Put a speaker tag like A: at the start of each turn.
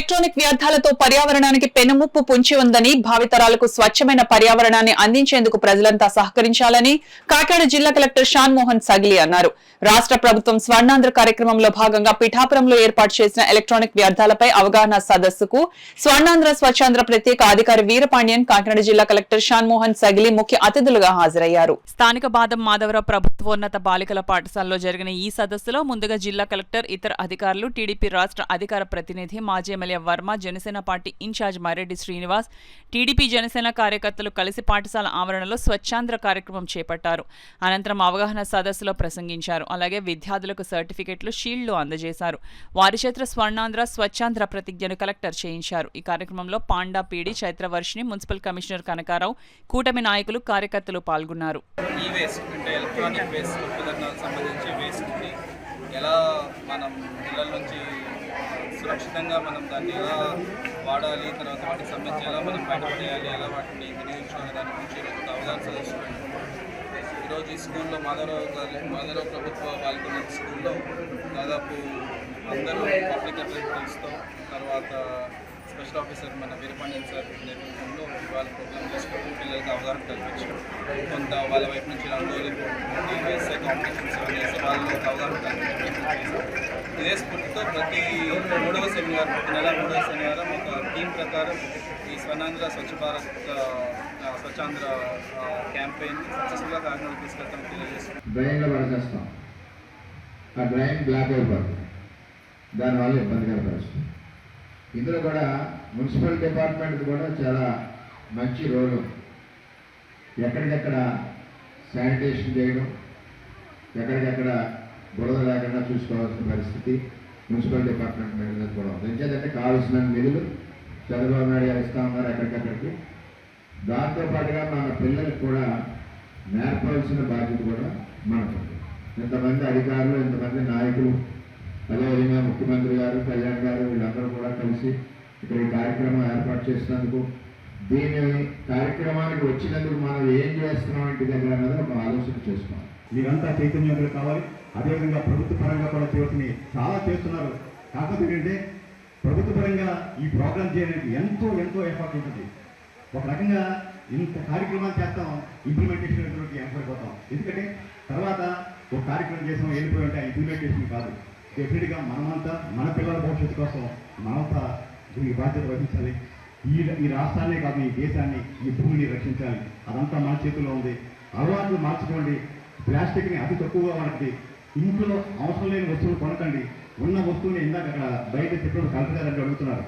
A: Electronic వ్యర్థాలతో పర్యావరణానికి పెనుముప్పు పొంచి ఉందని, భావితరాలకు స్వచ్ఛమైన పర్యావరణాన్ని అందించేందుకు ప్రజలంతా సహకరించాలని కాకినాడ జిల్లా కలెక్టర్ షాన్ మోహన్ సగిలి అన్నారు. రాష్ట్ర ప్రభుత్వం స్వర్ణాంధ్ర కార్యక్రమంలో భాగంగా పిఠాపురంలో ఏర్పాటు చేసిన ఎలక్ట్రానిక్ వ్యర్థాలపై అవగాహన సదస్సుకు స్వర్ణాంధ్ర స్వచ్ఛాంధ్ర ప్రత్యేక అధికారి వీరపాండ్యన్, కాకినాడ జిల్లా కలెక్టర్ షాన్ మోహన్ సగిలి ముఖ్య అతిథులుగా హాజరయ్యారు. స్థానిక బాదం మాధవరావు ప్రభుత్వోన్నత బాలికల పాఠశాలలో జరిగిన ఈ సదస్సులో ముందుగా జిల్లా కలెక్టర్, ఇతర అధికారులు, టీడీపీ రాష్ట్ర అధికార ప్రతినిధి, మాజీ MLA Varma, Janasena party incharge Mareddy Srinivas, TDP Janasena కార్యకర్తలు కలిసి పాఠశాల ఆవరణలో స్వచ్ఛాంధ్ర కార్యక్రమం చేపట్టారు. అనంతరం అవగాహన సదస్సులో ప్రసంగించారు. అలాగే విద్యార్థులకు సర్టిఫికెట్లు, షీల్డ్లు అందజేశారు. వారి చేత స్వర్ణాంధ్ర స్వచ్ఛాంధ్ర ప్రతిజ్ఞను కలెక్టర్ చేయించారు. ఈ కార్యక్రమంలో panda PD, Chaitravarshini, municipal commissioner Kanakarao, కూటమి నాయకులు, కార్యకర్తలు పాల్గొన్నారు.
B: ఎలా మనం ఇళ్ళ నుంచి సురక్షితంగా మనం దాన్ని ఎలా వాడాలి, తర్వాత వాటికి సంబంధించి ఎలా మనం బయటపడేయాలి, ఎలా వాటిని వినియోగించాలి, దాని గురించి ఈరోజు అవగాహన సదస్సు. ఈరోజు ఈ స్కూల్లో మాధవరావు ప్రభుత్వ బాలికల స్కూల్లో దాదాపు అందరూ పబ్లిక్ అథారిటీస్తో, తర్వాత స్పెషల్ ఆఫీసర్ మన వీరపాండ్యన్ సార్ నేతృత్వంలో వాళ్ళ ప్రోగ్రామ్ చేసుకొని పిల్లలకి అవగాహన కల్పించారు. కొంత వాళ్ళ వైపు నుంచి రంగోలీ, వేసే కాంపిటీషన్స్ చేసి వాళ్ళకి అవగాహన కల్పించారు. ఇదే స్ఫూర్తితో ప్రతి మూడవ శనివారం ఒక టీం ప్రకారం ఈ స్వర్ణాంధ్ర స్వచ్ఛ భారత్ స్వచ్ఛాంధ్ర క్యాంపెయిన్ సక్సెస్ఫుల్గా కాకినాడ తీసుకెళ్తాం తెలియజేస్తాం.
C: ఆ డ్రైన్ బ్లాక్ అయిపోతుంది, దానివల్ల ఇబ్బందికర పరిస్థితి. ఇందులో కూడా మున్సిపల్ డిపార్ట్మెంట్ కూడా చాలా మంచి రోల్. ఎక్కడికక్కడ శానిటేషన్ చేయడం, ఎక్కడికక్కడ బురద లేకుండా చూసుకోవాల్సిన పరిస్థితి మున్సిపల్ డిపార్ట్మెంట్ మీద కూడా ఉంది. ఎందుకంటే కావాల్సిన నిధులు చంద్రబాబు నాయుడు గారు ఇస్తూ ఉన్నారు ఎక్కడికక్కడికి. దాంతోపాటుగా మన పిల్లలకు కూడా నేర్పవలసిన బాధ్యత కూడా మనకు. ఇంతమంది అధికారులు, ఇంతమంది నాయకులు, అదేవిధంగా ముఖ్యమంత్రి గారు, కళ్యాణ్ గారు, వీళ్ళందరూ కూడా కలిసి ఇక్కడ ఈ కార్యక్రమం ఏర్పాటు చేసినందుకు, దీని కార్యక్రమానికి వచ్చినందుకు మనం ఏం చేస్తున్నాం ఇంటి దగ్గర అన్నది ఒక ఆలోచన చేసుకోవాలి.
D: మీరంతా చైతన్యంగా కావాలి. అదేవిధంగా ప్రభుత్వ పరంగా కూడా చేస్తుని చాలా చేస్తున్నారు. కాకపోతే ఏంటంటే ప్రభుత్వ పరంగా ఈ ప్రోగ్రామ్ చేయడానికి ఎంతో ఎఫర్ట్ ఉంటుంది. ఒక రకంగా ఇంత కార్యక్రమాలు చేస్తాం, ఇంప్లిమెంటేషన్ ఏర్పడిపోతాం. ఎందుకంటే తర్వాత ఒక కార్యక్రమం చేసాం వెళ్ళిపోయి ఉంటే ఇంప్లిమెంటేషన్ కాదు. డెఫినెట్గా మనమంతా మన పిల్లల భవిష్యత్తు కోసం మనమంతా దీనికి బాధ్యత వహించాలి. ఈ రాష్ట్రాన్ని కాదు, ఈ దేశాన్ని, ఈ భూమిని రక్షించాలి. అదంతా మన చేతుల్లో ఉంది. అలవాట్లు మార్చుకోండి. ప్లాస్టిక్ని అతి తక్కువగా వాడండి. ఇంట్లో అవసరం లేని వస్తువులు కొనకండి. ఉన్న వస్తువుని ఇందాక అక్కడ బయట చెప్పినప్పుడు కలెక్టర్ గారు అడుగుతున్నారు.